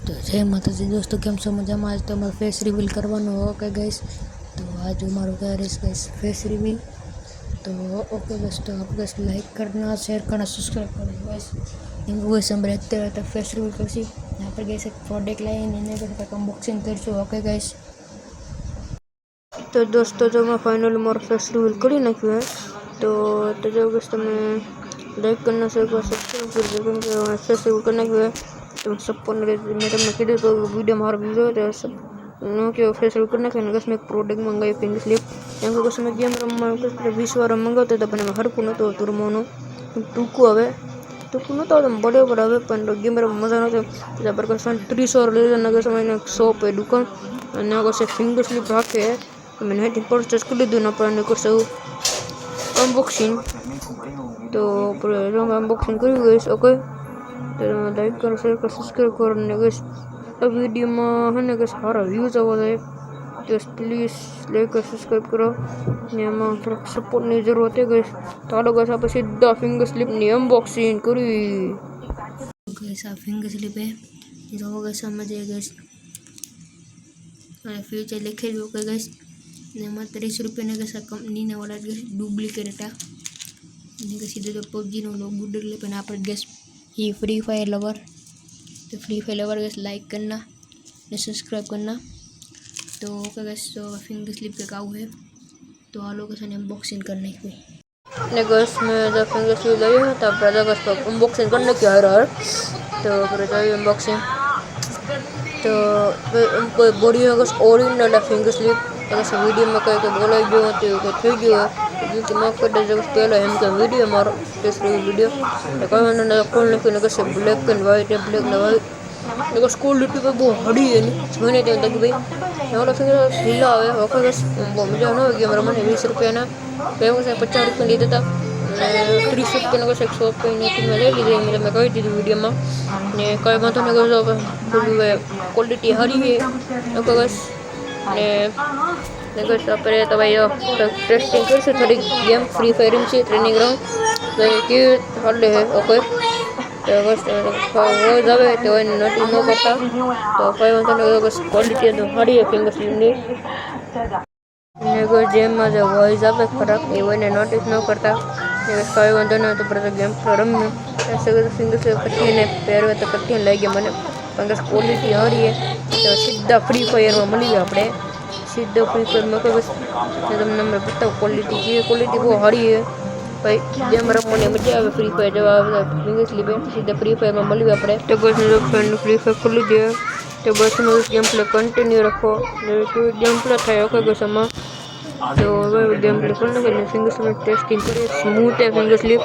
तो जय माता जी दोस्तों, केम छो मजामां। आज तो अमर फेस रिवील करवानो ओके गाइस। तो आज हमारो गाइस फेस रिवील। तो ओके गाइस, तो आप गाइस लाइक करना, शेयर करना, सब्सक्राइब करना गाइस। इनको गाइस हम रहते रहते फेस रिवील करसी। यहाँ पर गाइस एक प्रोडक्ट लाए इन्हें करके अनबॉक्सिंग करशो ओके गाइस। तो दोस्तों जो मैं फाइनल मोर फेस रिवील करी नाख्યું है। तो जो गाइस તમે लाइक करना, शेयर करना, सब्सक्राइब कर दो क्योंकि फेस रिवील करना है। तो सबने मैं તમને કીધું તો वीडियो मारो वीडियो तो सब नो के फेस रिवील करना है। मैं एक प्रोडक्ट मंगाई पिंक स्लिप एम को मैं गेम रमवा 20 વાર મંગાવતો હતો પણ એમાં હરખું નહોતું આવતું રમવાનું, ટૂંકું આવે ટૂંકું નહોતું આવતું, બરાબર આવે પણ ગેમ રમવા મજા નહોતી. ત્યાં પર કોઈ 30 વાર લઈ લેના કે સમયને શોપ है दुकान અને કોઈ ફિંગર સ્લિપ રાખે તો मैंने હેઠી પરચેસ કરી લીધું ને આપણને કરશે અનબોક્સિંગ. તો જો અનબોક્સિંગ કરી ગઈશ ઓકે. तो लाइक करो, शेयर करो, सब्सक्राइब करो ने गाइस अब वीडियो में है ना गाइस सारा व्यूज आवा जाए तो प्लीज लाइक और सब्सक्राइब करो ने में थोड़ा सपोर्ट ની જરૂર છે ગાइस. તો હાલો ગાइस આપણે સીધા ફિંગર સ્લિપ ની અનબોક્સિંગ કરી. गाइस आ फिंगर स्लिप है जो गाइस समझिए गाइस फ्यूचर लिखे जो ओके गाइस ने में 30 रुपये ने गाइस कंपनी ने वाला गाइस डुप्लिकेट था ने गाइस सीधे जो पबजी नो लोगो डले पण आप गाइस ये फ्री फायर लवर. तो free fire lover guys like करना ने सब्सक्राइब करना. तो ओके गाइस, तो फिंगर स्लिप के काऊ है तो आ लोग ने अनबॉक्सिंग करने की ने गाइस मैं जो फिंगर स्लिप लाया है तब राजा गाइस को अनबॉक्सिंग करने की आ रहा है. तो फिर जाइए अनबॉक्सिंग. तो कोई बढ़िया guys original finger slip guys video में कहीं को बोला गयो तो को થઈ ગયો क्योंकि माफ कर दे जो पहले हम का वीडियो मारो तीसरी वीडियो तो कोई मैंने खोल लेके ने कैसे ब्लैक एंड व्हाइट है ब्लैक एंड व्हाइट देखो स्कूल लिट्टी पे बहुत हड़ी है नहीं मैंने तो तक भाई वाला फिंगर ढीला है ओके गाइस वो मजा ना हो गया मेरा मन 20 रुपया ना पे से 50 रुपया ले देता 30 रुपया ना 100 रुपया ने कि मैं ले ली मेरे मैं कही थी वीडियो में ने कई बात ने क्वालिटी हरी है ओके गाइस ने गाइस આપણે તો ભાઈ ટેસ્ટિંગ કરશું થોડી ગેમ ફ્રી ફાયર છે ટ્રેનિંગ ગ્રાઉન્ડ તો કે હાલે ઓકે. तो बस वो जावे तो એને નોટિસ ન કરતા તો કઈ વાંધો નહીં બસ ક્વોલિટી તો સારી છે ફિંગર સ્લિપની ને કોઈ જેમમાં જે વોઇસ આવે ખરાબ એ એને નોટિસ ન કરતા ને કઈ વાંધો નહીં તો પછી ગેમ તો રમ્યું ऐसे तो फिंगर स्लिप कट्टी ने પહેરવે તો કટ્ટી લાગી ગયા મને પણ બસ ક્વોલિટી સારી છે. તો સીધા ફ્રી ફાયરમાં મળી ગયો આપણે सीधे फ्री फायर में बस तुमने मैं बताओ क्वालिटी बहुत हारी है भाई गेम रमने मजा आवे फ्री फायर जब आवे फिंगर स्लिप सीधे फ्री फायर में मिल गया अपने. तो बस फ्रेंड फ्री फायर खोल लीजिए तो बस में गेम प्ले कंटिन्यू रखो तो गेम प्ले था ओके बस में तो गेम प्ले करने के लिए फिंगर स्लिप टेस्टिंग करिए स्मूथ है फिंगर स्लिप.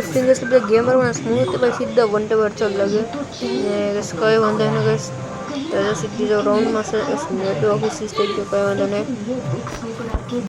ફિંગર્સ બધા ગેમરમાં સ્મૂથ ભાઈ સીધા વન ટેબર ચડ લાગે ને બસ કંઈ વાંધો નહીં ગઈશ તો સીધી જો રાઉન્ડમાં છે નેટવર્ક ઇસ્યુઝ થઈ ગયો કંઈ વાંધો નહીં